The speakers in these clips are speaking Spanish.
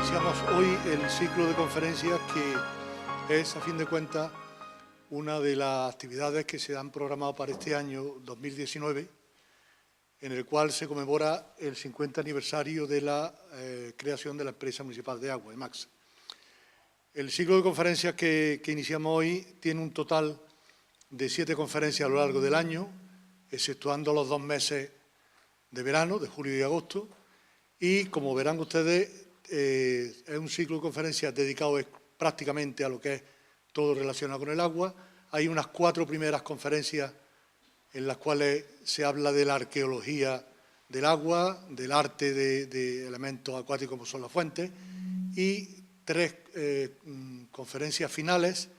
Iniciamos hoy el ciclo de conferencias que es, a fin de cuentas, una de las actividades que se han programado para este año 2019, en el cual se conmemora el 50 aniversario de la creación de la Empresa Municipal de Agua, EMAX. El ciclo de conferencias que iniciamos hoy tiene un total de 7 conferencias a lo largo del año, exceptuando los 2 meses de verano, de julio y agosto, y como verán ustedes, es un ciclo de conferencias dedicado prácticamente a lo que es todo relacionado con el agua. Hay unas 4 primeras conferencias en las cuales se habla de la arqueología del agua, del arte de elementos acuáticos como son las fuentes, y 3 conferencias finales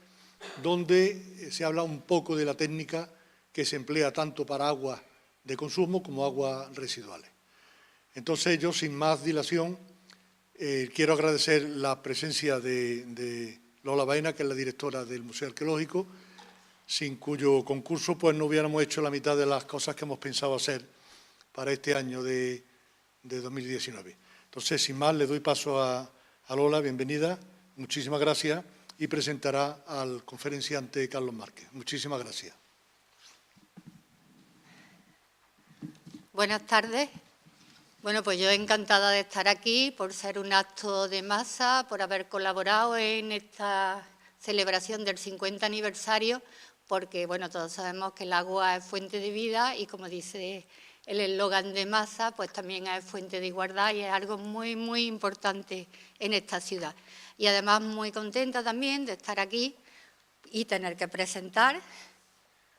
donde se habla un poco de la técnica que se emplea tanto para aguas de consumo como aguas residuales. Entonces, yo, sin más dilación, quiero agradecer la presencia de Lola Baena, que es la directora del Museo Arqueológico, sin cuyo concurso pues no hubiéramos hecho la mitad de las cosas que hemos pensado hacer para este año de 2019. Entonces, sin más, le doy paso a Lola. Bienvenida, muchísimas gracias, y presentará al conferenciante Carlos Márquez. Muchísimas gracias. Buenas tardes. Bueno, pues yo encantada de estar aquí por ser un acto de masa, por haber colaborado en esta celebración del 50 aniversario, porque, bueno, todos sabemos que el agua es fuente de vida y, como dice el eslogan de masa, pues también es fuente de igualdad y es algo muy, muy importante en esta ciudad. Y además muy contenta también de estar aquí y tener que presentar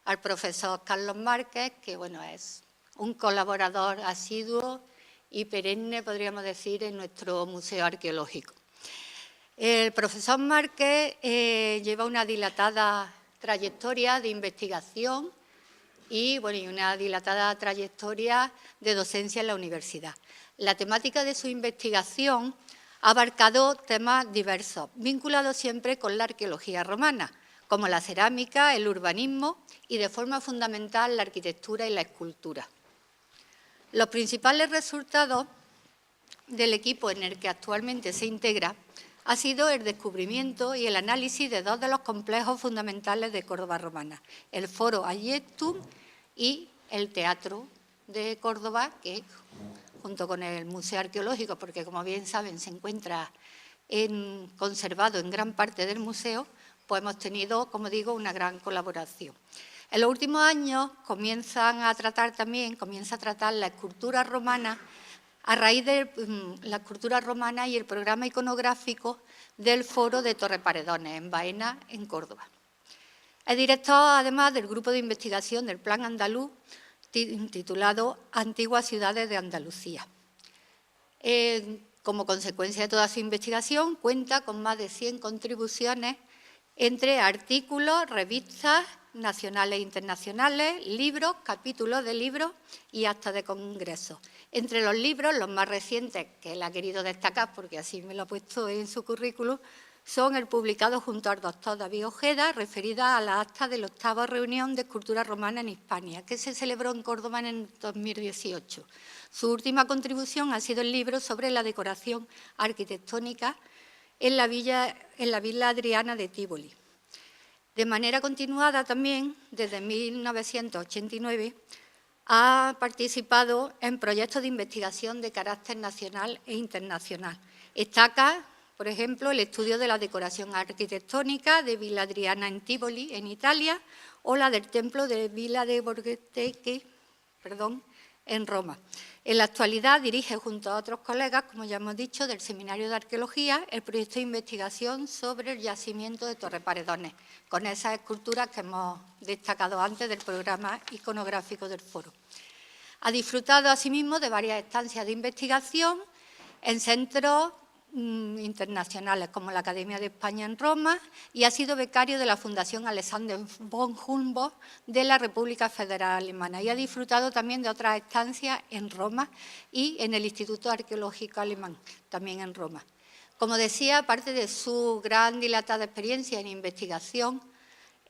al profesor Carlos Márquez, que, bueno, es un colaborador asiduo y perenne, podríamos decir, en nuestro museo arqueológico. El profesor Márquez lleva una dilatada trayectoria de investigación y, bueno, y una dilatada trayectoria de docencia en la universidad. La temática de su investigación ha abarcado temas diversos, vinculados siempre con la arqueología romana, como la cerámica, el urbanismo y, de forma fundamental, la arquitectura y la escultura. Los principales resultados del equipo en el que actualmente se integra ha sido el descubrimiento y el análisis de 2 de los complejos fundamentales de Córdoba romana, el Foro Agiectum y el Teatro de Córdoba, que junto con el Museo Arqueológico, porque como bien saben se encuentra conservado en gran parte del museo, pues hemos tenido, como digo, una gran colaboración. En los últimos años comienza a tratar la escultura romana a raíz de la escultura romana y el programa iconográfico del Foro de Torreparedones, en Baena, en Córdoba. Es director, además, del grupo de investigación del Plan Andaluz, titulado Antiguas ciudades de Andalucía. Como consecuencia de toda su investigación, cuenta con más de 100 contribuciones entre artículos, revistas nacionales e internacionales, libros, capítulos de libros y actas de congresos. Entre los libros, los más recientes, que él ha querido destacar porque así me lo ha puesto en su currículum, son el publicado junto al doctor David Ojeda, referida a la acta de la 8ª reunión de escultura romana en Hispania, que se celebró en Córdoba en el 2018. Su última contribución ha sido el libro sobre la decoración arquitectónica en la Villa Adriana de Tívoli. De manera continuada también, desde 1989, ha participado en proyectos de investigación de carácter nacional e internacional. Destaca, por ejemplo, el estudio de la decoración arquitectónica de Villa Adriana en Tívoli, en Italia, o la del templo de Villa de Borghese, en Roma. En la actualidad dirige, junto a otros colegas, como ya hemos dicho, del Seminario de Arqueología, el proyecto de investigación sobre el yacimiento de Torreparedones, con esas esculturas que hemos destacado antes del programa iconográfico del foro. Ha disfrutado, asimismo, de varias estancias de investigación en centros internacionales, como la Academia de España en Roma, y ha sido becario de la Fundación Alexander von Humboldt de la República Federal Alemana, y ha disfrutado también de otras estancias en Roma y en el Instituto Arqueológico Alemán, también en Roma. Como decía, aparte de su gran dilatada experiencia en investigación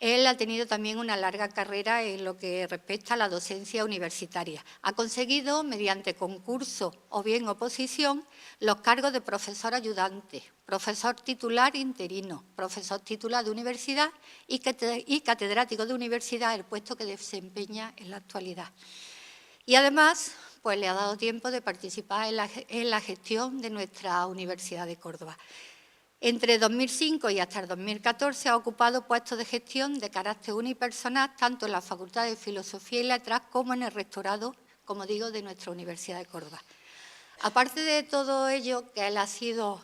Él ha tenido también una larga carrera en lo que respecta a la docencia universitaria. Ha conseguido, mediante concurso o bien oposición, los cargos de profesor ayudante, profesor titular interino, profesor titular de universidad y catedrático de universidad, el puesto que desempeña en la actualidad. Y además, pues le ha dado tiempo de participar en la gestión de nuestra Universidad de Córdoba. Entre 2005 y hasta el 2014 ha ocupado puestos de gestión de carácter unipersonal tanto en la Facultad de Filosofía y Letras como en el rectorado, como digo, de nuestra Universidad de Córdoba. Aparte de todo ello, que él ha sido,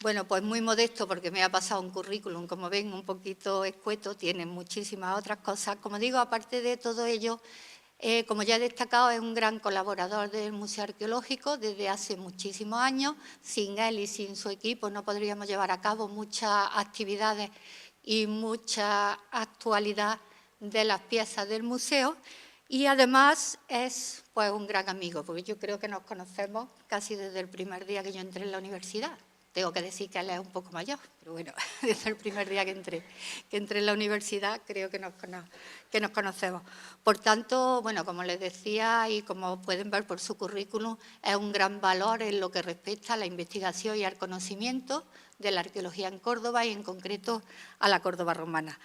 bueno, pues muy modesto porque me ha pasado un currículum, como ven, un poquito escueto, tiene muchísimas otras cosas. Como digo, aparte de todo ello, como ya he destacado, es un gran colaborador del Museo Arqueológico desde hace muchísimos años. Sin él y sin su equipo no podríamos llevar a cabo muchas actividades y mucha actualidad de las piezas del museo. Y además es pues, un gran amigo, porque yo creo que nos conocemos casi desde el primer día que yo entré en la universidad. Tengo que decir que él es un poco mayor, pero bueno, desde el primer día que entré en la universidad creo que nos conocemos. Por tanto, bueno, como les decía y como pueden ver por su currículum, es un gran valor en lo que respecta a la investigación y al conocimiento de la arqueología en Córdoba y en concreto a la Córdoba romana.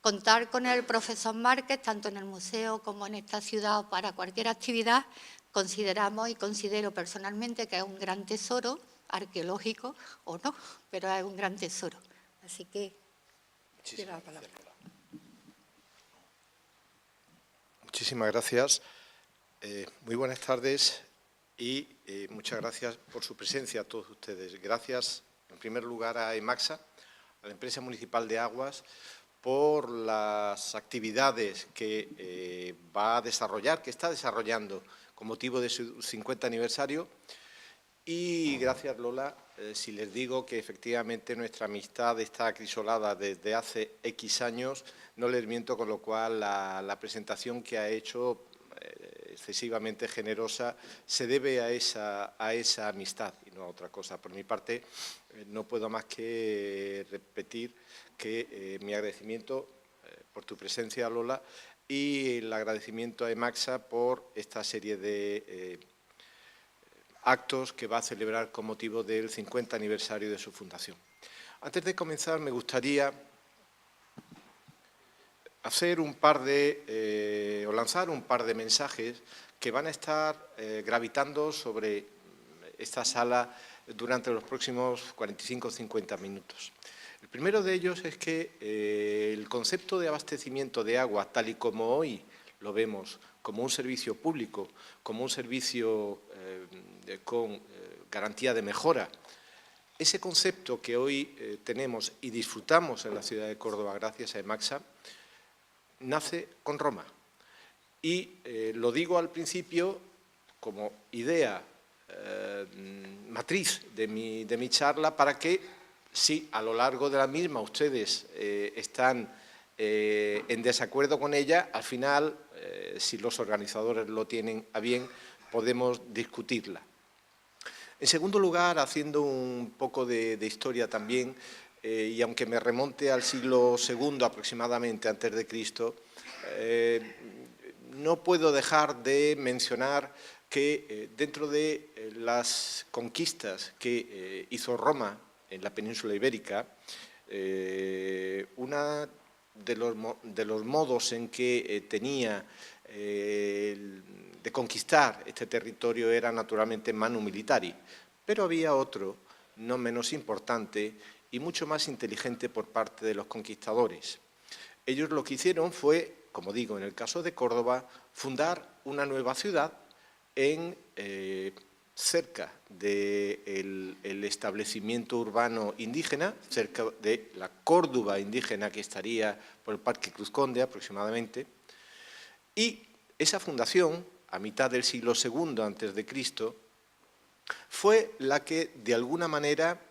Contar con el profesor Márquez, tanto en el museo como en esta ciudad o para cualquier actividad, consideramos y considero personalmente que es un gran tesoro arqueológico o no, pero es un gran tesoro. Así que, quiero la palabra. Muchísimas gracias. Muy buenas tardes y muchas gracias por su presencia a todos ustedes. Gracias, en primer lugar, a EMACSA, a la Empresa Municipal de Aguas, por las actividades que va a desarrollar, que está desarrollando con motivo de su 50 aniversario. Y gracias, Lola, si les digo que efectivamente nuestra amistad está acrisolada desde hace X años, no les miento, con lo cual la presentación que ha hecho, excesivamente generosa, se debe a esa amistad y no a otra cosa. Por mi parte, no puedo más que repetir que mi agradecimiento por tu presencia, Lola, y el agradecimiento a EMACSA por esta serie de actos que va a celebrar con motivo del 50 aniversario de su fundación. Antes de comenzar, me gustaría hacer o lanzar un par de mensajes que van a estar gravitando sobre esta sala durante los próximos 45 o 50 minutos. El primero de ellos es que el concepto de abastecimiento de agua, tal y como hoy lo vemos, como un servicio público, como un servicio con garantía de mejora. Ese concepto que hoy tenemos y disfrutamos en la ciudad de Córdoba gracias a EMACSA, nace con Roma. Y lo digo al principio como idea matriz de mi charla para que, si a lo largo de la misma ustedes están en desacuerdo con ella, al final, si los organizadores lo tienen a bien, podemos discutirla. En segundo lugar, haciendo un poco de historia también, y aunque me remonte al siglo II aproximadamente antes de Cristo, no puedo dejar de mencionar que dentro de las conquistas que hizo Roma en la península ibérica, una de los modos en que tenía de conquistar este territorio era naturalmente manu militari, pero había otro, no menos importante y mucho más inteligente por parte de los conquistadores. Ellos lo que hicieron fue, como digo, en el caso de Córdoba, fundar una nueva ciudad cerca del establecimiento urbano indígena, cerca de la Córdoba indígena que estaría por el Parque Cruz Conde aproximadamente, y esa fundación, a mitad del siglo II antes de Cristo, fue la que de alguna manera,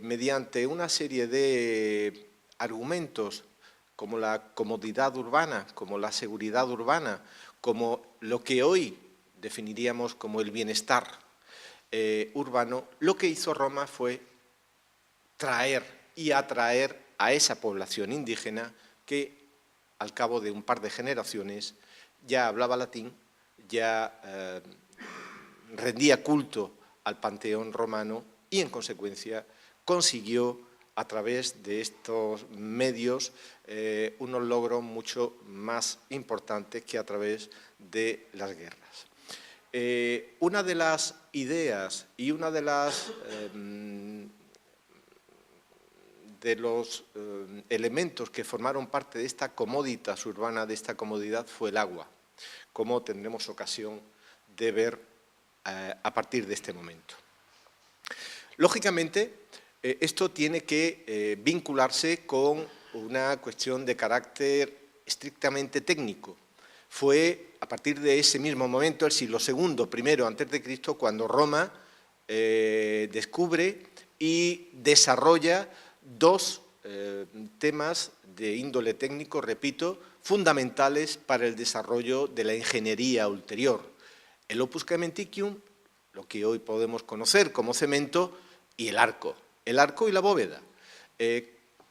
mediante una serie de argumentos como la comodidad urbana, como la seguridad urbana, como lo que hoy definiríamos como el bienestar urbano, lo que hizo Roma fue traer y atraer a esa población indígena que al cabo de un par de generaciones ya hablaba latín, ya rendía culto al panteón romano y, en consecuencia, consiguió, a través de estos medios, unos logros mucho más importantes que a través de las guerras. Una de las ideas y una de los elementos que formaron parte de esta comoditas urbana, de esta comodidad, fue el agua, como tendremos ocasión de ver a partir de este momento. Lógicamente, esto tiene que vincularse con una cuestión de carácter estrictamente técnico. Fue a partir de ese mismo momento, el siglo II, primero antes de Cristo, cuando Roma descubre y desarrolla dos temas de índole técnico, repito, fundamentales para el desarrollo de la ingeniería ulterior. El opus caementicium, lo que hoy podemos conocer como cemento, y el arco y la bóveda.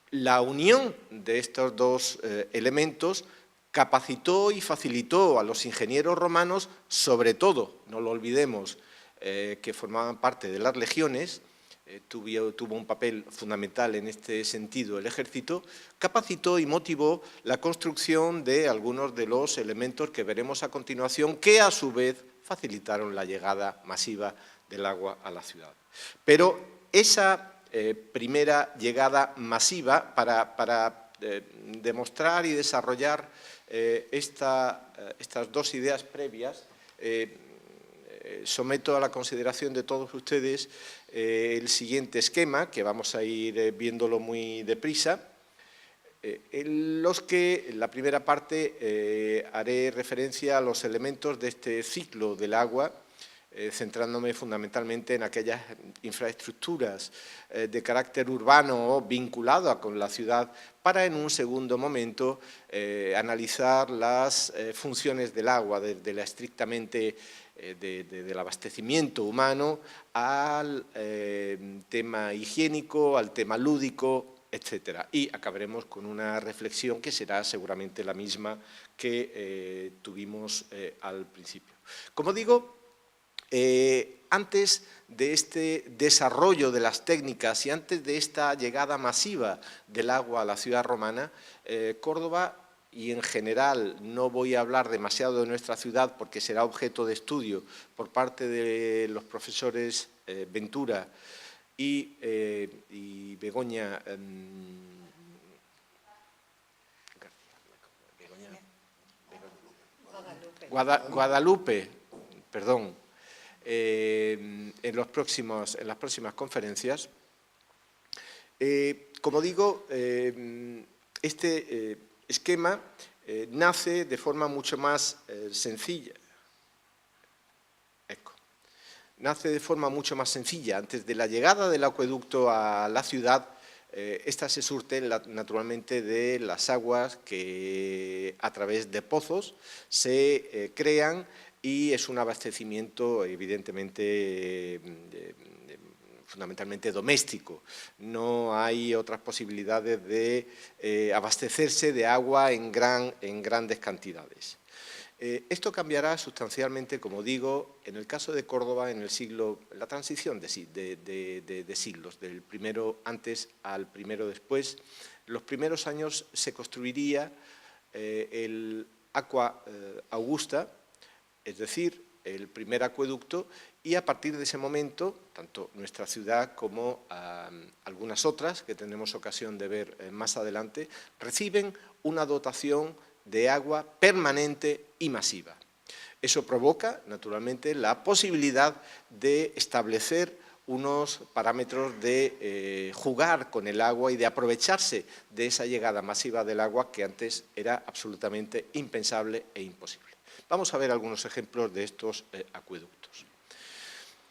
La unión de estos dos elementos capacitó y facilitó a los ingenieros romanos, sobre todo, no lo olvidemos, que formaban parte de las legiones, tuvo un papel fundamental en este sentido el ejército, capacitó y motivó la construcción de algunos de los elementos que veremos a continuación, que a su vez facilitaron la llegada masiva del agua a la ciudad. Pero esa primera llegada masiva para demostrar y desarrollar estas dos ideas previas, someto a la consideración de todos ustedes el siguiente esquema, que vamos a ir viéndolo muy deprisa, en los que en la primera parte haré referencia a los elementos de este ciclo del agua, centrándome fundamentalmente en aquellas infraestructuras de carácter urbano vinculado con la ciudad, para en un segundo momento analizar las funciones del agua, desde la estrictamente del abastecimiento humano al tema higiénico, al tema lúdico, etcétera. Y acabaremos con una reflexión que será seguramente la misma que tuvimos al principio. Como digo, antes de este desarrollo de las técnicas y antes de esta llegada masiva del agua a la ciudad romana, Córdoba, y en general no voy a hablar demasiado de nuestra ciudad porque será objeto de estudio por parte de los profesores Ventura y Begoña Guadalupe, perdón, en las próximas conferencias. Como digo, este esquema nace de forma mucho más sencilla. Nace de forma mucho más sencilla. Antes de la llegada del acueducto a la ciudad, esta se surte naturalmente de las aguas que a través de pozos se crean, y es un abastecimiento evidentemente fundamentalmente doméstico. No hay otras posibilidades de abastecerse de agua en grandes cantidades. Esto cambiará sustancialmente, como digo, en el caso de Córdoba, en la transición de siglos, del primero antes al primero después. En los primeros años se construiría el Aqua Augusta, es decir, el primer acueducto, y a partir de ese momento, tanto nuestra ciudad como algunas otras, que tendremos ocasión de ver más adelante, reciben una dotación de agua permanente y masiva. Eso provoca, naturalmente, la posibilidad de establecer unos parámetros de jugar con el agua y de aprovecharse de esa llegada masiva del agua que antes era absolutamente impensable e imposible. Vamos a ver algunos ejemplos de estos acueductos.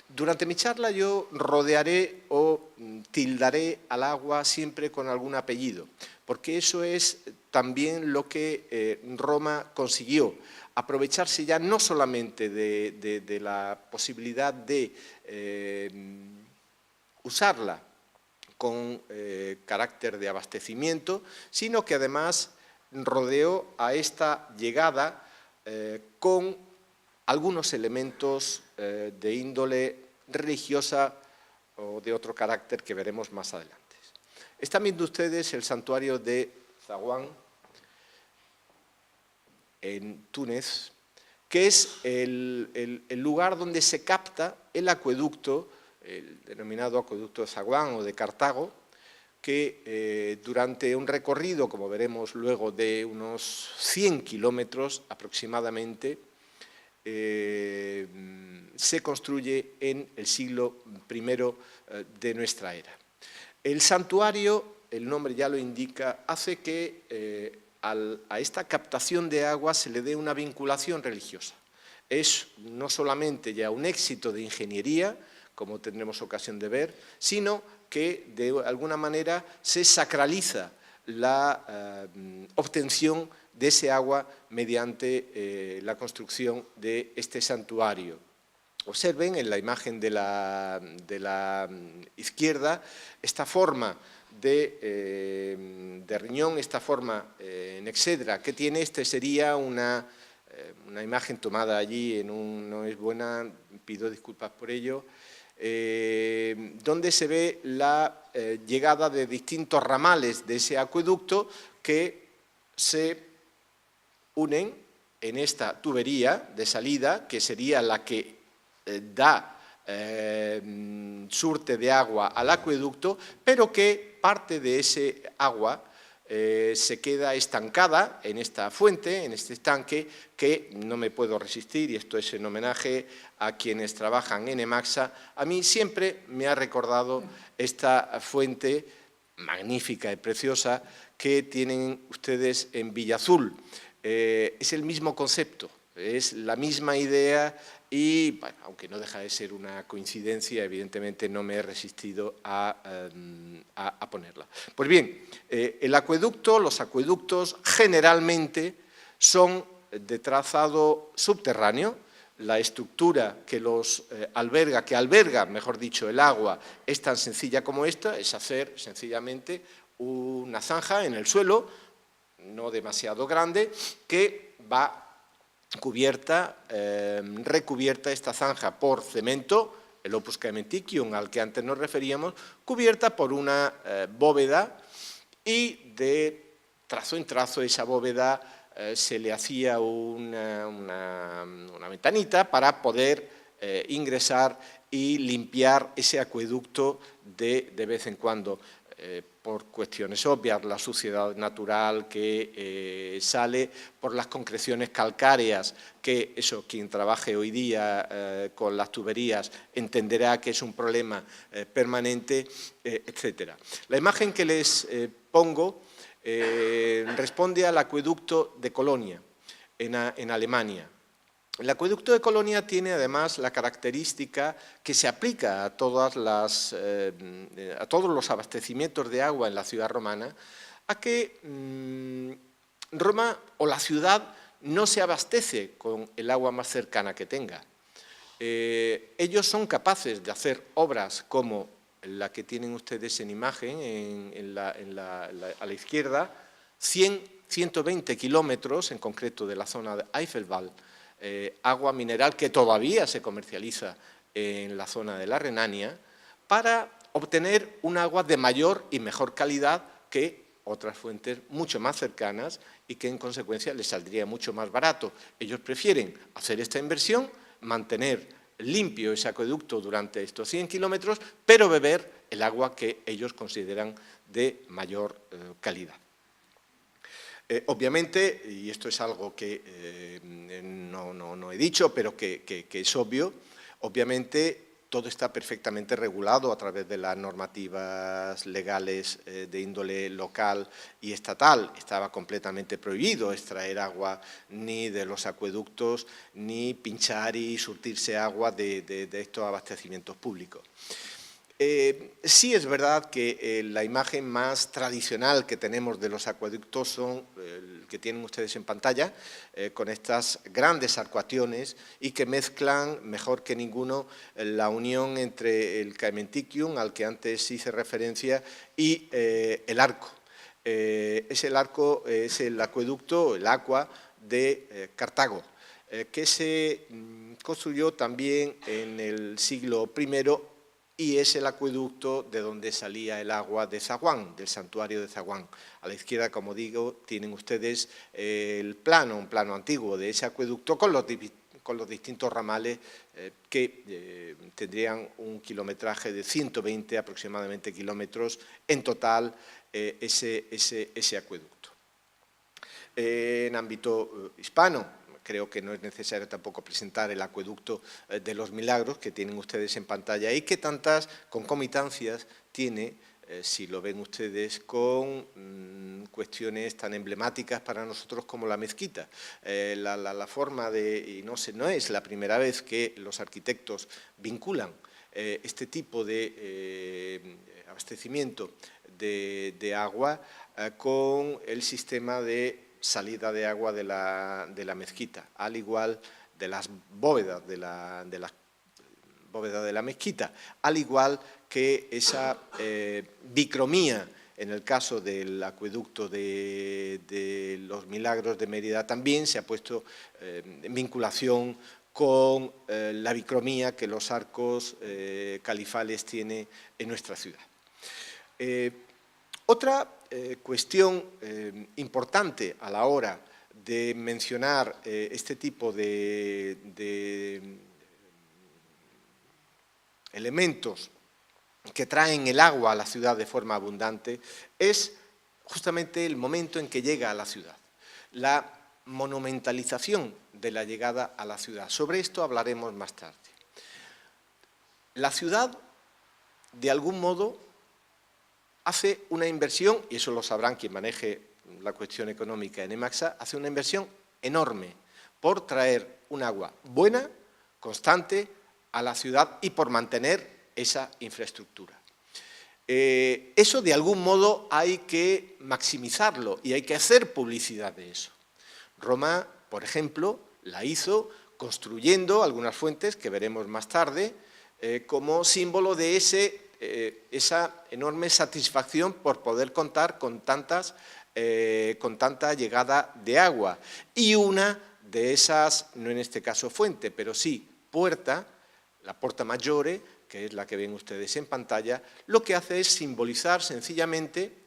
Durante mi charla yo rodearé o tildaré al agua siempre con algún apellido, porque eso es también lo que Roma consiguió, aprovecharse ya no solamente de la posibilidad de usarla con carácter de abastecimiento, sino que además rodeo a esta llegada con algunos elementos de índole religiosa o de otro carácter que veremos más adelante. Están viendo ustedes el santuario de Zaghouan en Túnez, que es el lugar donde se capta el acueducto, el denominado acueducto de Zaghouan o de Cartago, que durante un recorrido, como veremos luego, de unos 100 kilómetros aproximadamente, se construye en el siglo I de nuestra era. El santuario, el nombre ya lo indica, hace que a esta captación de agua se le dé una vinculación religiosa. Es no solamente ya un éxito de ingeniería, como tendremos ocasión de ver, sino que de alguna manera se sacraliza la obtención de ese agua mediante la construcción de este santuario. Observen en la imagen de la izquierda esta forma de riñón, esta forma en exedra que tiene. Este sería una imagen tomada allí, no es buena, pido disculpas por ello, donde se ve la llegada de distintos ramales de ese acueducto que se unen en esta tubería de salida, que sería la que da surte de agua al acueducto, pero que parte de ese agua se queda estancada en esta fuente, en este estanque, que no me puedo resistir, y esto es en homenaje a quienes trabajan en Emaxa. A mí siempre me ha recordado esta fuente magnífica y preciosa que tienen ustedes en Villazul. Es el mismo concepto, es la misma idea y, bueno, aunque no deja de ser una coincidencia, evidentemente no me he resistido a ponerla. Pues bien, el acueducto, los acueductos generalmente son de trazado subterráneo. La estructura que los alberga, mejor dicho, el agua, es tan sencilla como esta, es hacer sencillamente una zanja en el suelo, no demasiado grande, que va recubierta esta zanja por cemento, el opus caementicium al que antes nos referíamos, cubierta por una bóveda, y de trazo en trazo esa bóveda se le hacía una ventanita para poder ingresar y limpiar ese acueducto de vez en cuando. Por cuestiones obvias, la suciedad natural que sale, por las concreciones calcáreas, que eso quien trabaje hoy día con las tuberías entenderá que es un problema permanente, etc. La imagen que les pongo responde al acueducto de Colonia, en Alemania. El acueducto de Colonia tiene además la característica que se aplica a todos los abastecimientos de agua en la ciudad romana, a que Roma o la ciudad no se abastece con el agua más cercana que tenga. Ellos son capaces de hacer obras como la que tienen ustedes en imagen a la izquierda, 120 kilómetros, en concreto de la zona de Eifelwald, agua mineral que todavía se comercializa en la zona de la Renania, para obtener un agua de mayor y mejor calidad que otras fuentes mucho más cercanas y que en consecuencia les saldría mucho más barato. Ellos prefieren hacer esta inversión, mantener limpio ese acueducto durante estos 100 kilómetros, pero beber el agua que ellos consideran de mayor calidad. Obviamente, y esto es algo que no he dicho, pero que es obvio, obviamente todo está perfectamente regulado a través de las normativas legales de índole local y estatal. Estaba completamente prohibido extraer agua ni de los acueductos, ni pinchar y surtirse agua de estos abastecimientos públicos. Sí es verdad que la imagen más tradicional que tenemos de los acueductos son el que tienen ustedes en pantalla, con estas grandes arcuaciones y que mezclan mejor que ninguno la unión entre el caementicium, al que antes hice referencia, y el arco. es el acueducto, el Aqua de Cartago, que se construyó también en el siglo I y es el acueducto de donde salía el agua de Zaguán, del santuario de Zaguán. A la izquierda, como digo, tienen ustedes un plano antiguo de ese acueducto con los distintos ramales que tendrían un kilometraje de 120 aproximadamente kilómetros en total ese acueducto. En ámbito hispano, creo que no es necesario tampoco presentar el acueducto de los Milagros que tienen ustedes en pantalla y que tantas concomitancias tiene, si lo ven ustedes, con cuestiones tan emblemáticas para nosotros como la mezquita. La forma y no es la primera vez que los arquitectos vinculan este tipo de abastecimiento de agua con el sistema de salida de agua de la mezquita, al igual de las bóvedas de la mezquita, al igual que esa bicromía en el caso del acueducto de los Milagros de Mérida también se ha puesto en vinculación con la bicromía que los arcos califales tiene en nuestra ciudad. Otra cuestión importante a la hora de mencionar este tipo de elementos que traen el agua a la ciudad de forma abundante es justamente el momento en que llega a la ciudad, la monumentalización de la llegada a la ciudad. Sobre esto hablaremos más tarde. La ciudad, de algún modo, hace una inversión, y eso lo sabrán quien maneje la cuestión económica en EMACSA, hace una inversión enorme por traer un agua buena, constante, a la ciudad y por mantener esa infraestructura. Eso, de algún modo, hay que maximizarlo y hay que hacer publicidad de eso. Roma, por ejemplo, la hizo construyendo algunas fuentes que veremos más tarde como símbolo de esa enorme satisfacción por poder contar con tanta llegada de agua. Y una de esas, no en este caso fuente, pero sí puerta, la Porta Maggiore, que es la que ven ustedes en pantalla, lo que hace es simbolizar sencillamente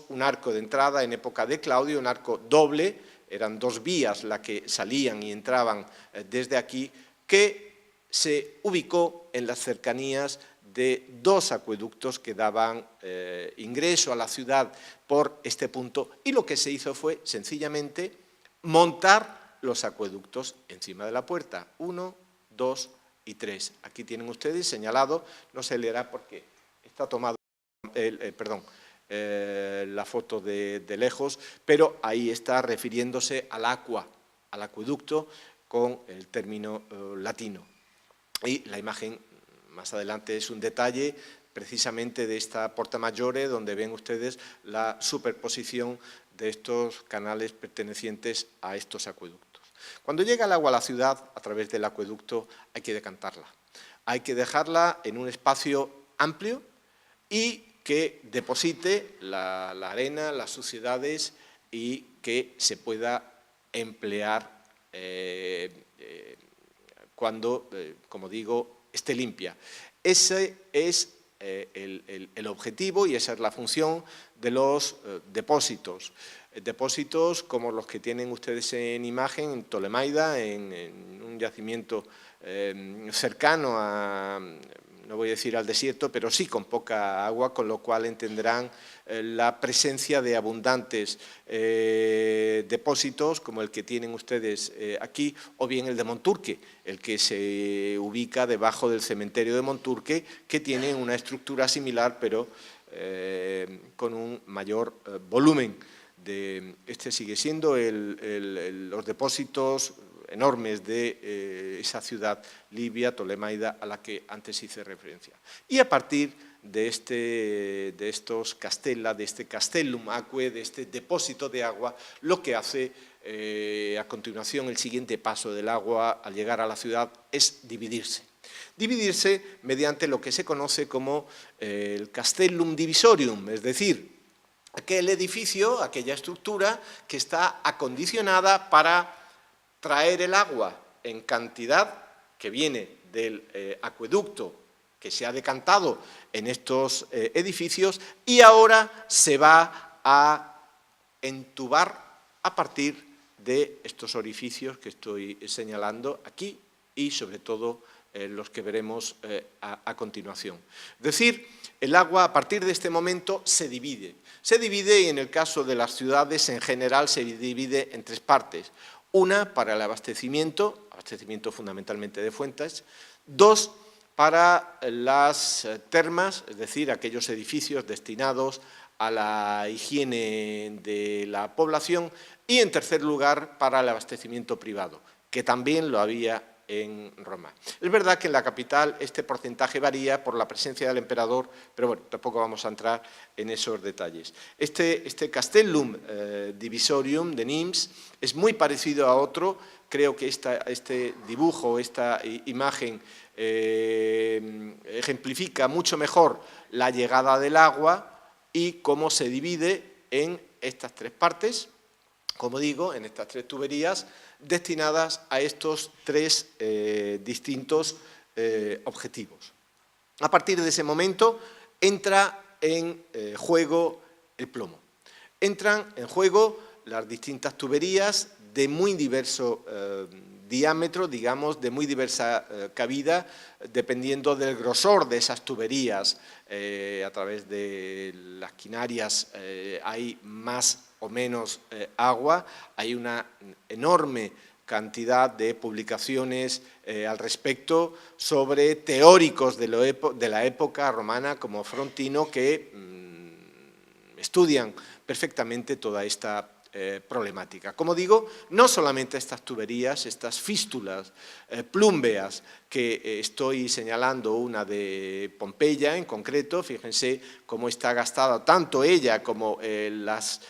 un arco de entrada en época de Claudio, un arco doble, eran dos vías las que salían y entraban desde aquí, que se ubicó en las cercanías de dos acueductos que daban ingreso a la ciudad por este punto, y lo que se hizo fue sencillamente montar los acueductos encima de la puerta, 1, 2 y 3. Aquí tienen ustedes señalado, no se leerá porque está tomado, la foto de lejos, pero ahí está refiriéndose al aqua, al acueducto con el término latino. Y la imagen más adelante es un detalle precisamente de esta Porta Maggiore, donde ven ustedes la superposición de estos canales pertenecientes a estos acueductos. Cuando llega el agua a la ciudad, a través del acueducto, hay que decantarla. Hay que dejarla en un espacio amplio y que deposite la arena, las suciedades y que se pueda emplear cuando, como digo, esté limpia. Ese es el objetivo y esa es la función de los depósitos. Depósitos como los que tienen ustedes en imagen en Tolemaida, en un yacimiento cercano a, no voy a decir al desierto, pero sí con poca agua, con lo cual entenderán la presencia de abundantes depósitos como el que tienen ustedes aquí, o bien el de Monturque, el que se ubica debajo del cementerio de Monturque, que tiene una estructura similar, pero con un mayor volumen. Este sigue siendo los depósitos enormes de esa ciudad libia, Tolemaida, a la que antes hice referencia. Y a partir de estos castella, de este castellum aquae, de este depósito de agua, lo que hace a continuación el siguiente paso del agua al llegar a la ciudad es dividirse. Dividirse mediante lo que se conoce como el castellum divisorium, es decir, aquel edificio, aquella estructura que está acondicionada para traer el agua en cantidad que viene del acueducto que se ha decantado en estos edificios y ahora se va a entubar a partir de estos orificios que estoy señalando aquí y sobre todo los que veremos a continuación. Es decir, el agua a partir de este momento se divide. Se divide y en el caso de las ciudades en general se divide en tres partes. Una para el abastecimiento fundamentalmente de fuentes. Dos, para las termas, es decir, aquellos edificios destinados a la higiene de la población. Y en tercer lugar, para el abastecimiento privado, que también lo había en Roma. Es verdad que en la capital este porcentaje varía por la presencia del emperador, pero bueno, tampoco vamos a entrar en esos detalles. Este Castellum Divisorium de Nimes es muy parecido a otro. Creo que este dibujo, esta imagen ejemplifica mucho mejor la llegada del agua y cómo se divide en estas tres partes, como digo, en estas tres tuberías destinadas a estos tres distintos objetivos. A partir de ese momento entra en juego el plomo. Entran en juego las distintas tuberías de muy diverso diámetro, digamos, de muy diversa cabida, dependiendo del grosor de esas tuberías. A través de las quinarias hay más o menos agua, hay una enorme cantidad de publicaciones al respecto sobre teóricos de la época romana como Frontino que estudian perfectamente toda esta problemática. Como digo, no solamente estas tuberías, estas fístulas plúmbeas que estoy señalando, una de Pompeya en concreto, fíjense cómo está gastada tanto ella como las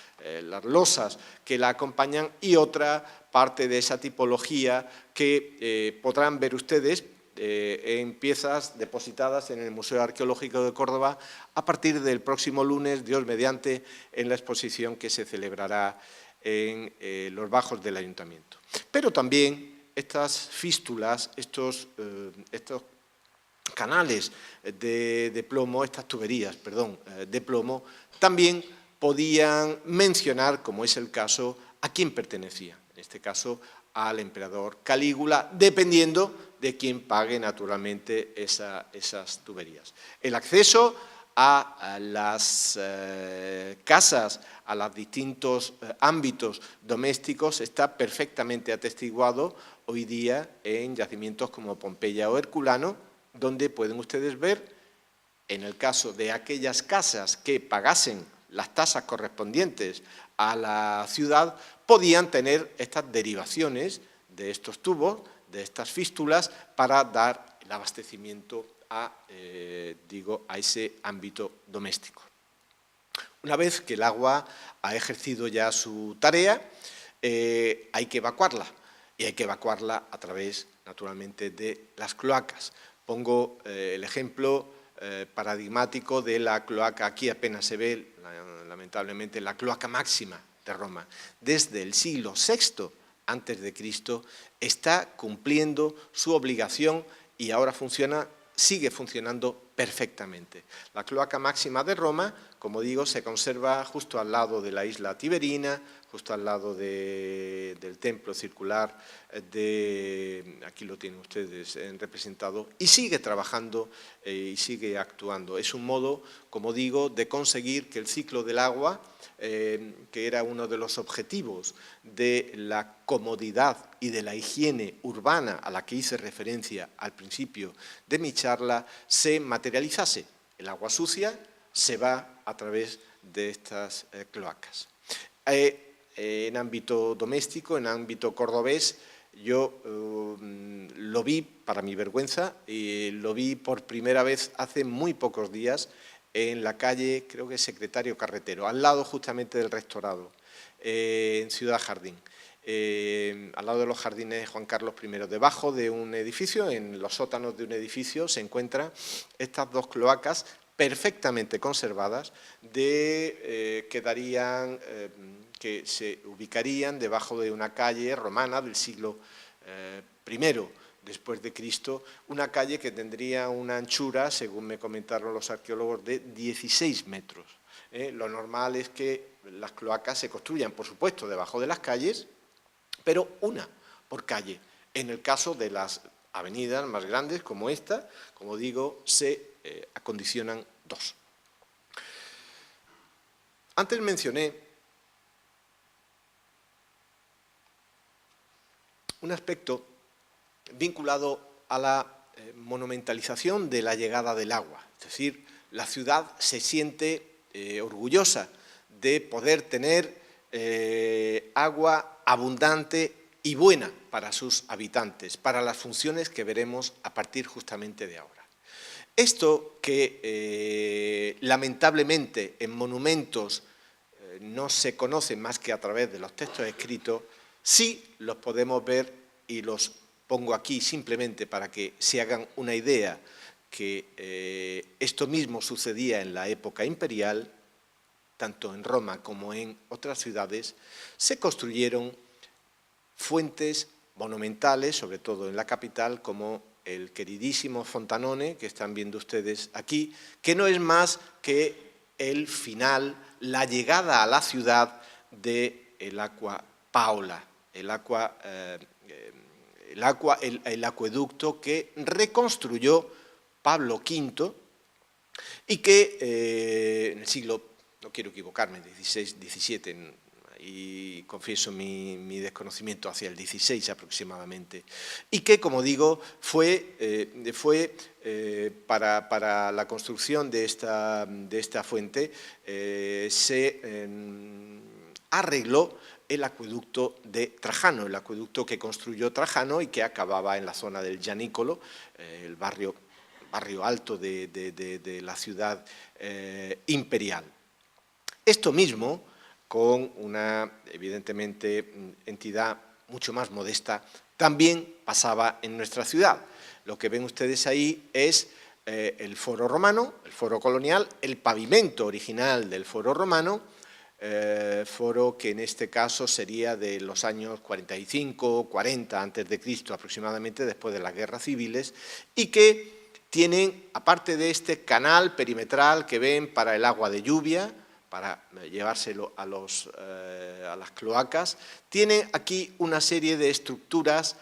losas que la acompañan y otra parte de esa tipología que podrán ver ustedes en piezas depositadas en el Museo Arqueológico de Córdoba a partir del próximo lunes, Dios mediante, en la exposición que se celebrará en los bajos del Ayuntamiento. Pero también estas fístulas, estos canales de plomo, estas tuberías, perdón, de plomo, también podían mencionar, como es el caso, a quién pertenecía. En este caso, al emperador Calígula, dependiendo de quién pague naturalmente esas tuberías. El acceso a las casas, a los distintos ámbitos domésticos está perfectamente atestiguado hoy día en yacimientos como Pompeya o Herculano, donde pueden ustedes ver, en el caso de aquellas casas que pagasen las tasas correspondientes a la ciudad, podían tener estas derivaciones de estos tubos, de estas fístulas, para dar el abastecimiento a ese ámbito doméstico. Una vez que el agua ha ejercido ya su tarea, hay que evacuarla, y hay que evacuarla a través, naturalmente, de las cloacas. Pongo el ejemplo paradigmático de la cloaca, aquí apenas se ve, lamentablemente, la cloaca máxima de Roma. Desde el siglo VI a.C. está cumpliendo su obligación y ahora sigue funcionando perfectamente. La cloaca máxima de Roma, como digo, se conserva justo al lado de la isla Tiberina, justo al lado del templo circular, aquí lo tienen ustedes representado, y sigue trabajando y sigue actuando. Es un modo, como digo, de conseguir que el ciclo del agua, que era uno de los objetivos de la comodidad y de la higiene urbana a la que hice referencia al principio de mi charla, se materializase. El agua sucia se va a través de estas cloacas. En ámbito doméstico, en ámbito cordobés, yo lo vi, para mi vergüenza, y lo vi por primera vez hace muy pocos días en la calle, creo que es Secretario Carretero, al lado justamente del Rectorado, en Ciudad Jardín. Al lado de los jardines de Juan Carlos I, debajo de un edificio, en los sótanos de un edificio, se encuentran estas dos cloacas perfectamente conservadas, que se ubicarían debajo de una calle romana del siglo I después de Cristo, una calle que tendría una anchura, según me comentaron los arqueólogos, de 16 metros. Lo normal es que las cloacas se construyan, por supuesto, debajo de las calles, pero una por calle. En el caso de las avenidas más grandes, como esta, como digo, se acondicionan dos. Antes mencioné un aspecto vinculado a la monumentalización de la llegada del agua. Es decir, la ciudad se siente orgullosa de poder tener agua abundante y buena para sus habitantes, para las funciones que veremos a partir justamente de ahora. Esto que lamentablemente en monumentos no se conoce más que a través de los textos escritos, sí los podemos ver y los pongo aquí simplemente para que se hagan una idea que esto mismo sucedía en la época imperial, tanto en Roma como en otras ciudades, se construyeron fuentes monumentales, sobre todo en la capital, como el queridísimo Fontanone, que están viendo ustedes aquí, que no es más que el final, la llegada a la ciudad del Acqua Paola, el acueducto que reconstruyó Pablo V y que en el siglo, no quiero equivocarme, XVI, XVII, y confieso mi desconocimiento, hacia el XVI aproximadamente, y que, como digo, fue para la construcción de esta fuente se arregló el acueducto de Trajano, el acueducto que construyó Trajano y que acababa en la zona del Gianicolo, el barrio alto de la ciudad imperial. Esto mismo, con una, evidentemente, entidad mucho más modesta, también pasaba en nuestra ciudad. Lo que ven ustedes ahí es el foro romano, el foro colonial, el pavimento original del foro romano, foro que en este caso sería de los años 45, 40 a.C. aproximadamente, después de las guerras civiles, y que tienen, aparte de este canal perimetral que ven para el agua de lluvia, para llevárselo a las cloacas, tiene aquí una serie de estructuras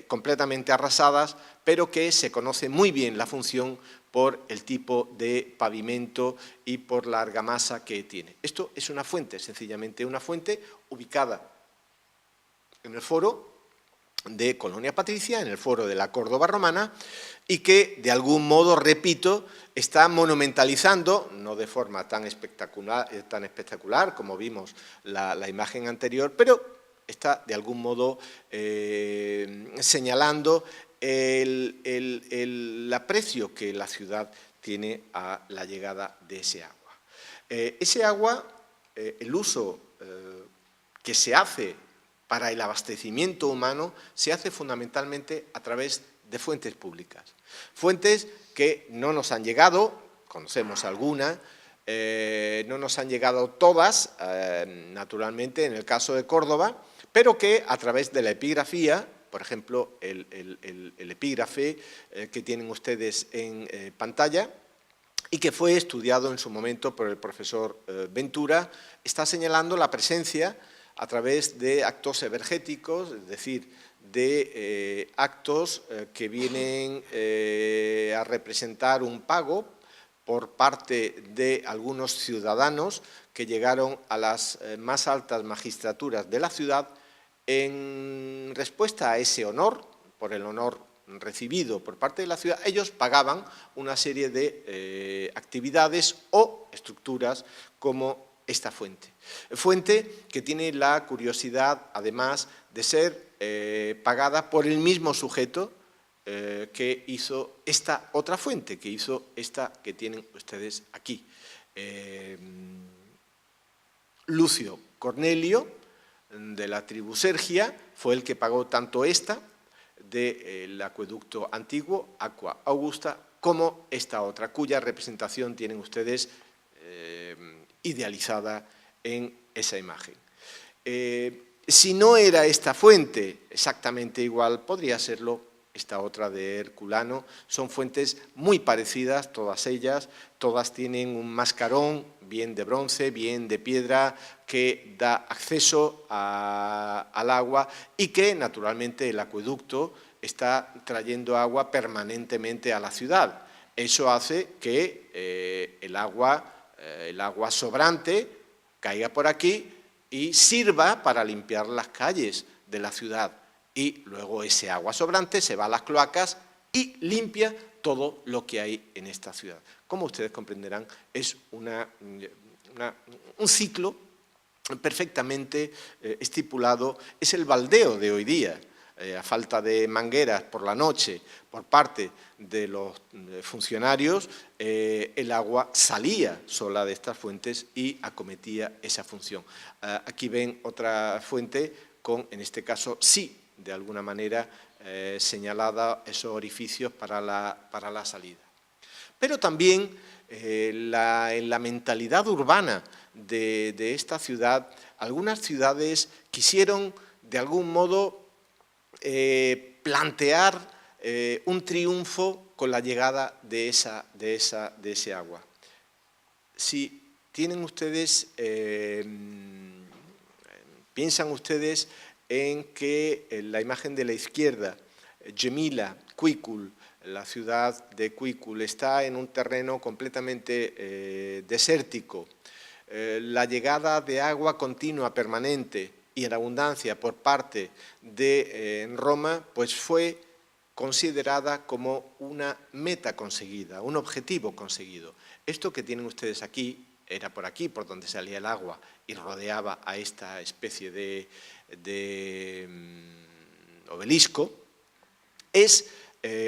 completamente arrasadas, pero que se conoce muy bien la función por el tipo de pavimento y por la argamasa que tiene. Esto es una fuente, sencillamente una fuente ubicada en el foro de Colonia Patricia, en el foro de la Córdoba romana, y que de algún modo, repito, está monumentalizando, no de forma tan espectacular como vimos la imagen anterior, pero está de algún modo señalando el aprecio que la ciudad tiene a la llegada de ese agua. Ese agua, el uso que se hace para el abastecimiento humano, se hace fundamentalmente a través de fuentes públicas. Fuentes que no nos han llegado, conocemos alguna, no nos han llegado todas, naturalmente, en el caso de Córdoba, pero que a través de la epigrafía, por ejemplo, el epígrafe que tienen ustedes en pantalla, y que fue estudiado en su momento por el profesor Ventura, está señalando la presencia a través de actos evergéticos, es decir, de actos que vienen a representar un pago por parte de algunos ciudadanos que llegaron a las más altas magistraturas de la ciudad en respuesta a ese honor, por el honor recibido por parte de la ciudad. Ellos pagaban una serie de actividades o estructuras como esta fuente. Fuente que tiene la curiosidad, además, de ser pagada por el mismo sujeto que hizo esta otra fuente, que hizo esta que tienen ustedes aquí. Lucio Cornelio, de la tribu Sergia, fue el que pagó tanto esta del acueducto antiguo, Aqua Augusta, como esta otra, cuya representación tienen ustedes idealizada en esa imagen. Si no era esta fuente exactamente igual, podría serlo esta otra de Herculano. Son fuentes muy parecidas, todas ellas, todas tienen un mascarón, bien de bronce, bien de piedra, que da acceso al agua y que, naturalmente, el acueducto está trayendo agua permanentemente a la ciudad. Eso hace que el agua sobrante caiga por aquí y sirva para limpiar las calles de la ciudad. Y luego ese agua sobrante se va a las cloacas y limpia todo lo que hay en esta ciudad. Como ustedes comprenderán, es un ciclo perfectamente estipulado, es el baldeo de hoy día. A falta de mangueras por la noche por parte de los funcionarios, el agua salía sola de estas fuentes y acometía esa función. Aquí ven otra fuente con, en este caso, sí, de alguna manera, señalada esos orificios para la salida. Pero también en la mentalidad urbana de esta ciudad, algunas ciudades quisieron, de algún modo, plantear un triunfo con la llegada de ese agua. Si tienen ustedes, piensan ustedes en que la imagen de la izquierda, Gemila, Cuicul, la ciudad de Cuicul, está en un terreno completamente desértico. La llegada de agua continua, permanente y en abundancia por parte de Roma, pues fue considerada como una meta conseguida, un objetivo conseguido. Esto que tienen ustedes aquí, era por aquí, por donde salía el agua y rodeaba a esta especie de obelisco,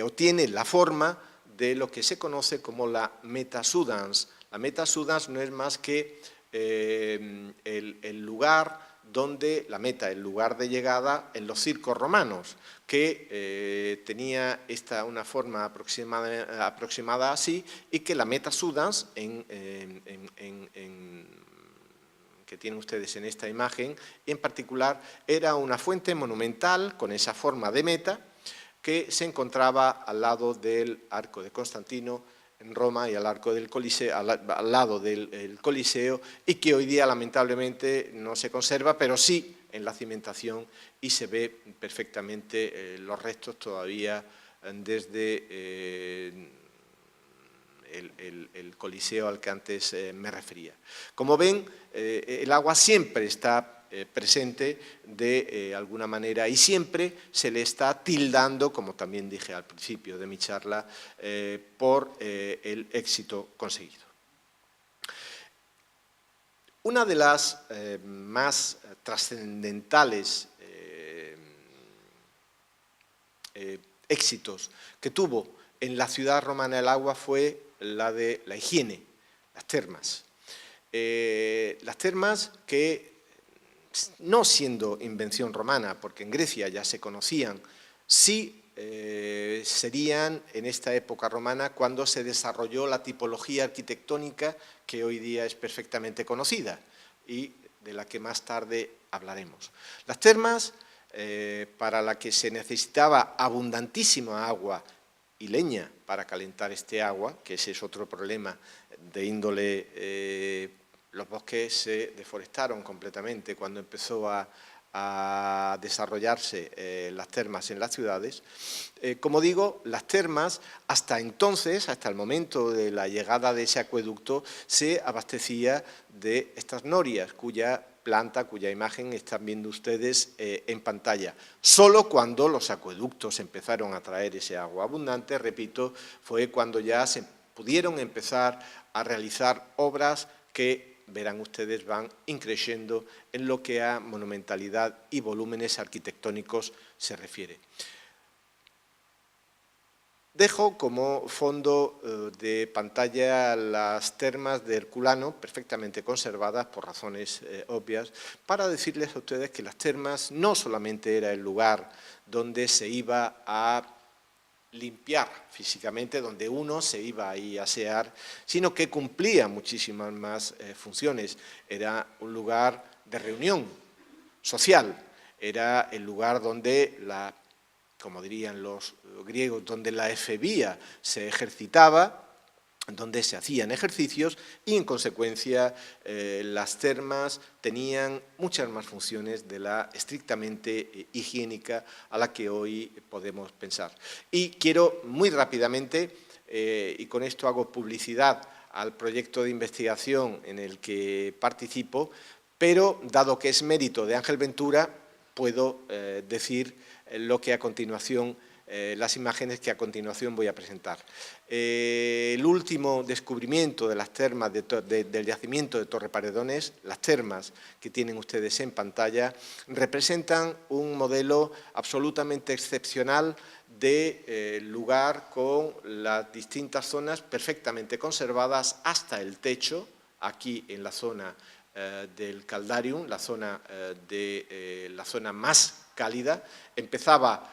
o tiene la forma de lo que se conoce como la Meta Sudans. La Meta Sudans no es más que el lugar donde la meta, el lugar de llegada en los circos romanos, que tenía una forma aproximada así, y que la Meta Sudans, que tienen ustedes en esta imagen, en particular, era una fuente monumental con esa forma de meta que se encontraba al lado del Arco de Constantino en Roma y al lado del Coliseo, y que hoy día lamentablemente no se conserva, pero sí en la cimentación, y se ve perfectamente los restos todavía desde el Coliseo al que antes me refería. Como ven, el agua siempre está presente de alguna manera y siempre se le está tildando, como también dije al principio de mi charla, por el éxito conseguido. Una de las más trascendentales éxitos que tuvo en la ciudad romana el agua fue la de la higiene, las termas. Las termas que, no siendo invención romana, porque en Grecia ya se conocían, sí serían en esta época romana cuando se desarrolló la tipología arquitectónica que hoy día es perfectamente conocida y de la que más tarde hablaremos. Las termas, para la que se necesitaba abundantísima agua y leña para calentar este agua, que ese es otro problema de índole, los bosques se deforestaron completamente cuando empezó a desarrollarse las termas en las ciudades. Como digo, las termas hasta entonces, hasta el momento de la llegada de ese acueducto, se abastecía de estas norias, cuya planta, cuya imagen están viendo ustedes en pantalla. Solo cuando los acueductos empezaron a traer ese agua abundante, repito, fue cuando ya se pudieron empezar a realizar obras que, verán ustedes, van increciendo en lo que a monumentalidad y volúmenes arquitectónicos se refiere. Dejo como fondo de pantalla las termas de Herculano, perfectamente conservadas por razones obvias, para decirles a ustedes que las termas no solamente era el lugar donde se iba a limpiar físicamente, donde uno se iba ahí a asear, sino que cumplía muchísimas más funciones. Era un lugar de reunión social, era el lugar donde como dirían los griegos, donde la efebía se ejercitaba, donde se hacían ejercicios y, en consecuencia, las termas tenían muchas más funciones de la estrictamente higiénica a la que hoy podemos pensar. Y quiero muy rápidamente, y con esto hago publicidad al proyecto de investigación en el que participo, pero dado que es mérito de Ángel Ventura, puedo decir lo que a continuación, las imágenes que a continuación voy a presentar. El último descubrimiento de las termas del yacimiento de Torreparedones, las termas que tienen ustedes en pantalla, representan un modelo absolutamente excepcional de lugar con las distintas zonas perfectamente conservadas hasta el techo, aquí en la zona del Caldarium, la zona más cálida. Empezaba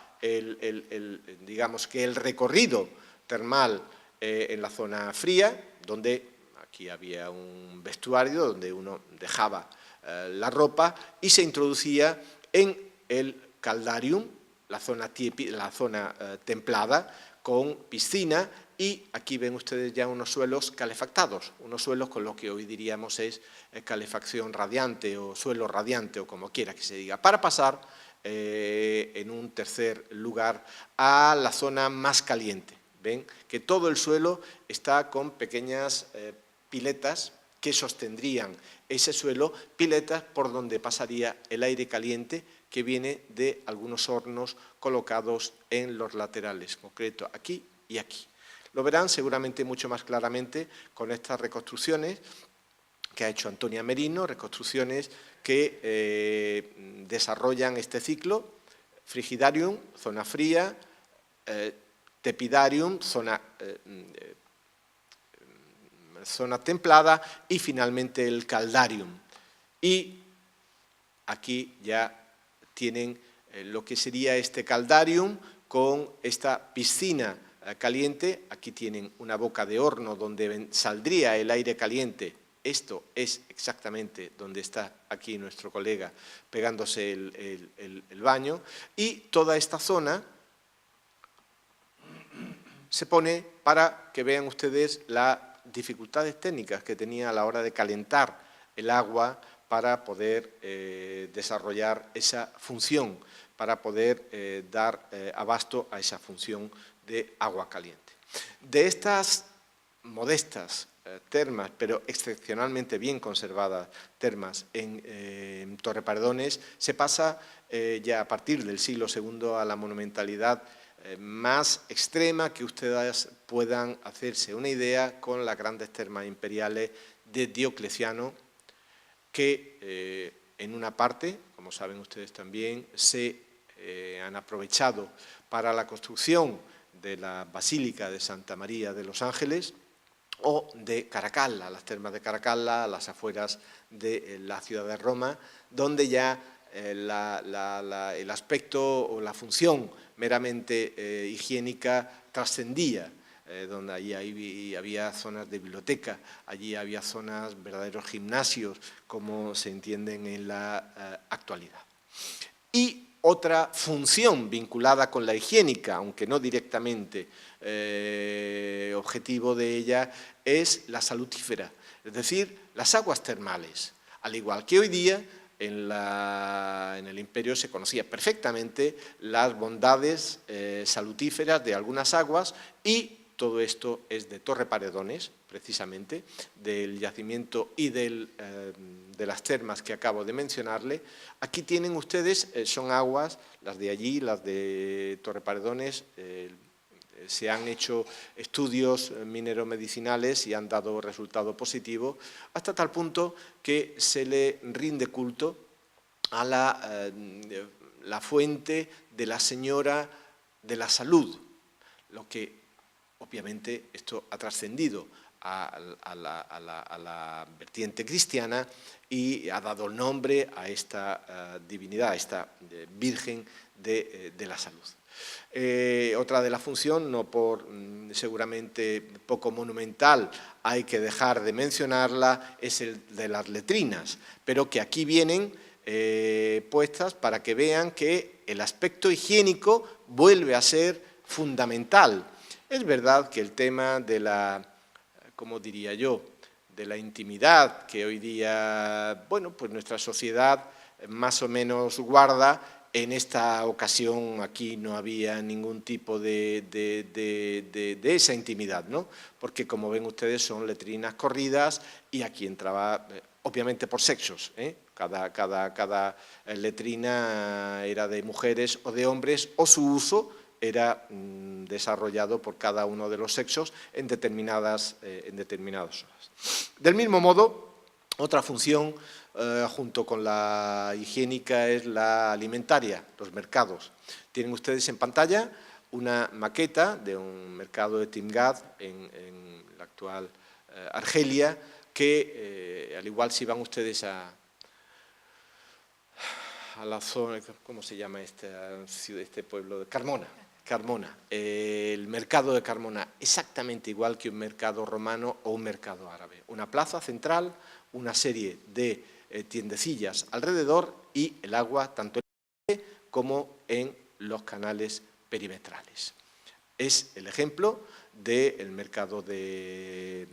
digamos que el recorrido termal en la zona fría, donde aquí había un vestuario donde uno dejaba la ropa y se introducía en el Caldarium, la zona templada, con piscina, y aquí ven ustedes ya unos suelos calefactados, unos suelos con lo que hoy diríamos es calefacción radiante o suelo radiante o como quiera que se diga, para pasar en un tercer lugar a la zona más caliente. Ven que todo el suelo está con pequeñas piletas que sostendrían ese suelo, piletas por donde pasaría el aire caliente que viene de algunos hornos colocados en los laterales, en concreto aquí y aquí. Lo verán seguramente mucho más claramente con estas reconstrucciones que ha hecho Antonia Merino, reconstrucciones que desarrollan este ciclo: Frigidarium, zona fría, Tepidarium, zona templada, y finalmente el Caldarium. Y aquí ya tienen lo que sería este Caldarium con esta piscina caliente. Aquí tienen una boca de horno donde saldría el aire caliente. Esto es exactamente donde está aquí nuestro colega pegándose el baño, y toda esta zona se pone para que vean ustedes las dificultades técnicas que tenía a la hora de calentar el agua para poder desarrollar esa función, para poder dar abasto a esa función de agua caliente. De estas modestas termas, pero excepcionalmente bien conservadas termas en Torreparedones, se pasa ya a partir del siglo II a la monumentalidad más extrema que ustedes puedan hacerse una idea con las grandes termas imperiales de Diocleciano, que en una parte, como saben ustedes también, se han aprovechado para la construcción de la Basílica de Santa María de los Ángeles, o de Caracalla, las termas de Caracalla, a las afueras de la ciudad de Roma, donde ya el aspecto o la función meramente higiénica trascendía, donde allí había zonas de biblioteca, allí había zonas, verdaderos gimnasios, como se entienden en la actualidad. Y otra función vinculada con la higiénica, aunque no directamente objetivo de ella, es la salutífera, es decir, las aguas termales. Al igual que hoy día, en el Imperio se conocía perfectamente las bondades salutíferas de algunas aguas, y todo esto es de Torreparedones, precisamente, del yacimiento y de las termas que acabo de mencionarle. Aquí tienen ustedes, son aguas, las de allí, las de Torreparedones. Se han hecho estudios mineromedicinales y han dado resultado positivo, hasta tal punto que se le rinde culto a la fuente de la Señora de la Salud, lo que obviamente esto ha trascendido a la vertiente cristiana y ha dado nombre a esta divinidad, a esta Virgen de la Salud. Otra de la función, no por seguramente poco monumental, hay que dejar de mencionarla, es el de las letrinas, pero que aquí vienen puestas para que vean que el aspecto higiénico vuelve a ser fundamental. Es verdad que el tema de la, ¿cómo diría yo?, de la intimidad que hoy día, bueno, pues nuestra sociedad más o menos guarda. En esta ocasión aquí no había ningún tipo de esa intimidad, ¿no? Porque como ven ustedes son letrinas corridas y aquí entraba, obviamente por sexos, ¿eh? Cada letrina era de mujeres o de hombres o su uso era desarrollado por cada uno de los sexos en determinadas horas. Del mismo modo, otra función junto con la higiénica es la alimentaria, los mercados. Tienen ustedes en pantalla una maqueta de un mercado de Timgad en la actual Argelia, que al igual si van ustedes a la zona, ¿cómo se llama este pueblo? De Carmona. El mercado de Carmona, exactamente igual que un mercado romano o un mercado árabe. Una plaza central, una serie de tiendecillas alrededor y el agua tanto en el como en los canales perimetrales. Es el ejemplo del mercado de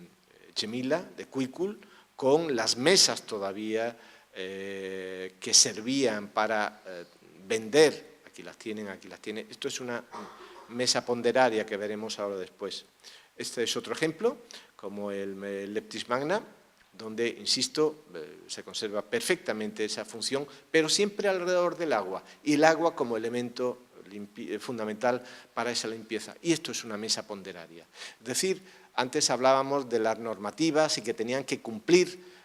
Chemila, de Cuicul, con las mesas todavía que servían para vender. Aquí las tienen. Esto es una mesa ponderaria que veremos ahora después. Este es otro ejemplo, como el Leptis Magna, donde, insisto, se conserva perfectamente esa función, pero siempre alrededor del agua, y el agua como elemento fundamental para esa limpieza. Y esto es una mesa ponderaria. Es decir, antes hablábamos de las normativas y que tenían que cumplir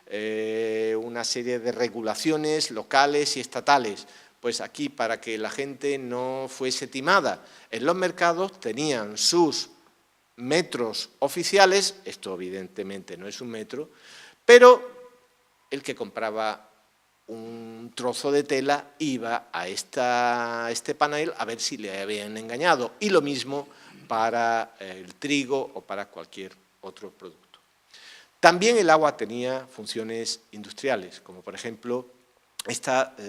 una serie de regulaciones locales y estatales. Pues aquí, para que la gente no fuese timada, en los mercados tenían sus metros oficiales, esto evidentemente no es un metro, pero el que compraba un trozo de tela iba a este panel a ver si le habían engañado. Y lo mismo para el trigo o para cualquier otro producto. También el agua tenía funciones industriales, como por ejemplo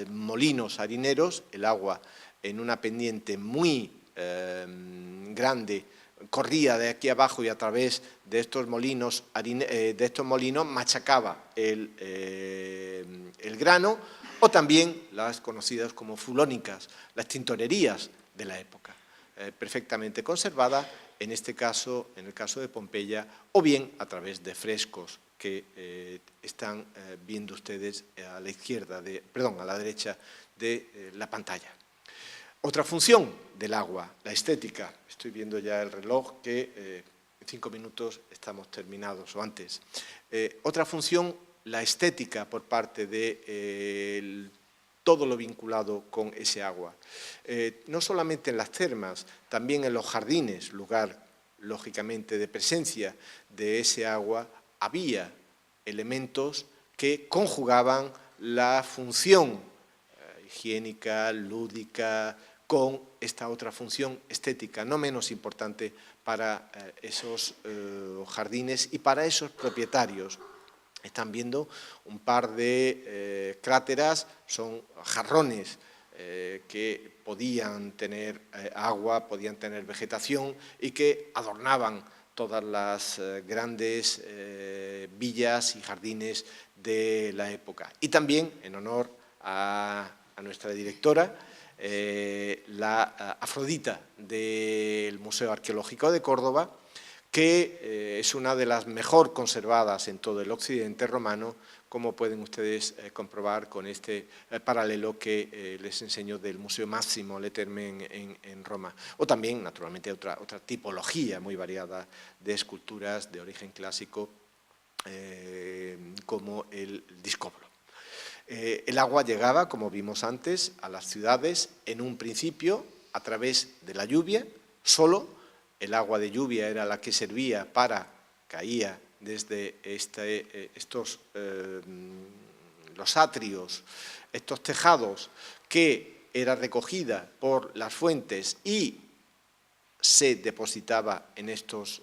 molinos harineros, el agua en una pendiente muy grande corría de aquí abajo y a través de estos molinos, machacaba el grano, o también las conocidas como fulónicas, las tintorerías de la época, perfectamente conservadas, en este caso, en el caso de Pompeya, o bien a través de frescos que están viendo ustedes a la a la derecha de la pantalla. Otra función del agua, la estética. Estoy viendo ya el reloj que en 5 minutos estamos terminados o antes. Otra función, la estética por parte de todo lo vinculado con ese agua. No solamente en las termas, también en los jardines, lugar lógicamente de presencia de ese agua, había elementos que conjugaban la función higiénica, lúdica, con esta otra función estética, no menos importante para esos jardines y para esos propietarios. Están viendo un par de cráteras, son jarrones que podían tener agua, podían tener vegetación y que adornaban todas las grandes villas y jardines de la época. Y también, en honor a nuestra directora, la Afrodita del Museo Arqueológico de Córdoba, que es una de las mejor conservadas en todo el occidente romano, como pueden ustedes comprobar con este paralelo que les enseño del Museo Massimo Letterme en Roma. O también, naturalmente, otra tipología muy variada de esculturas de origen clásico, como el discobolo. El agua llegaba, como vimos antes, a las ciudades en un principio a través de la lluvia, solo el agua de lluvia era la que servía caía desde los atrios, estos tejados, que era recogida por las fuentes y se depositaba en estos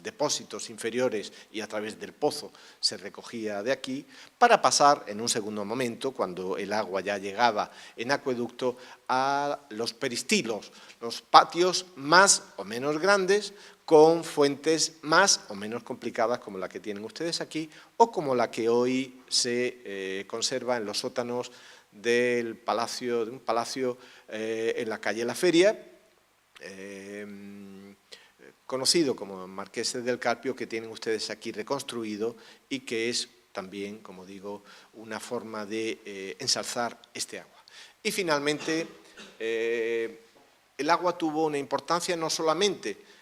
depósitos inferiores y a través del pozo se recogía de aquí, para pasar en un segundo momento, cuando el agua ya llegaba en acueducto, a los peristilos, los patios más o menos grandes, con fuentes más o menos complicadas como la que tienen ustedes aquí o como la que hoy se conserva en los sótanos de un palacio en la calle La Feria, conocido como Marqueses del Carpio, que tienen ustedes aquí reconstruido y que es también, como digo, una forma de ensalzar este agua. Y finalmente, el agua tuvo una importancia no solamente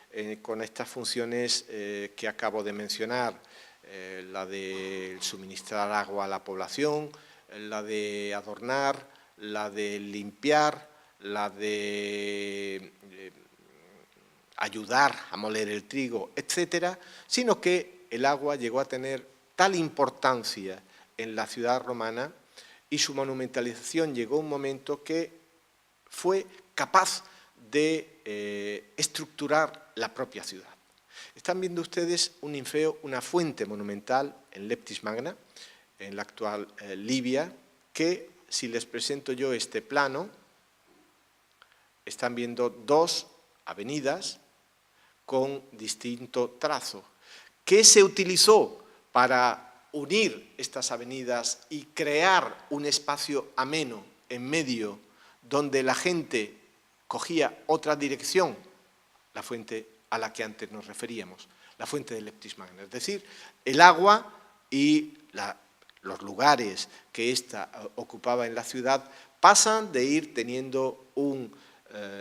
con estas funciones que acabo de mencionar, la de suministrar agua a la población, la de adornar, la de limpiar, la de ayudar a moler el trigo, etcétera, sino que el agua llegó a tener tal importancia en la ciudad romana y su monumentalización llegó a un momento que fue capaz de estructurar la propia ciudad. Están viendo ustedes un ninfeo, una fuente monumental en Leptis Magna, en la actual Libia, que si les presento yo este plano, están viendo dos avenidas con distinto trazo. ¿Qué se utilizó para unir estas avenidas y crear un espacio ameno en medio donde la gente cogía otra dirección? La fuente a la que antes nos referíamos, la fuente de Leptis Magna. Es decir, el agua y los lugares que ésta ocupaba en la ciudad pasan de ir teniendo un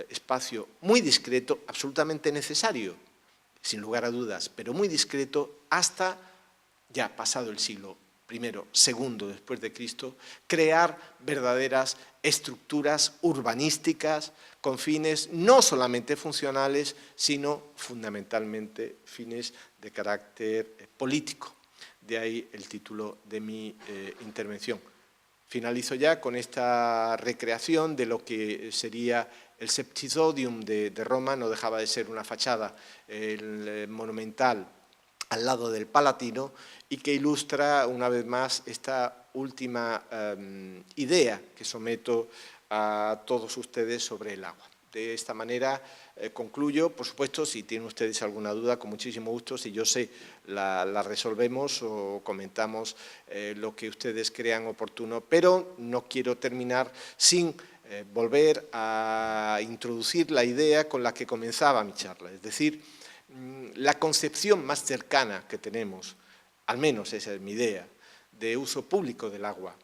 espacio muy discreto, absolutamente necesario, sin lugar a dudas, pero muy discreto, hasta ya pasado el siglo I, II después de Cristo, crear verdaderas estructuras urbanísticas con fines no solamente funcionales, sino fundamentalmente fines de carácter político. De ahí el título de mi intervención. Finalizo ya con esta recreación de lo que sería el Septizodium de Roma. No dejaba de ser una fachada monumental al lado del Palatino y que ilustra una vez más esta última idea que someto a todos ustedes sobre el agua. De esta manera concluyo. Por supuesto, si tienen ustedes alguna duda, con muchísimo gusto, si yo sé, la resolvemos o comentamos lo que ustedes crean oportuno, pero no quiero terminar sin volver a introducir la idea con la que comenzaba mi charla, es decir, la concepción más cercana que tenemos, al menos esa es mi idea, de uso público del agua,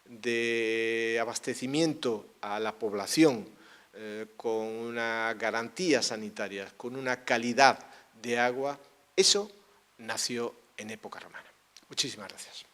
de abastecimiento a la población con una garantía sanitaria, con una calidad de agua, eso nació en época romana. Muchísimas gracias.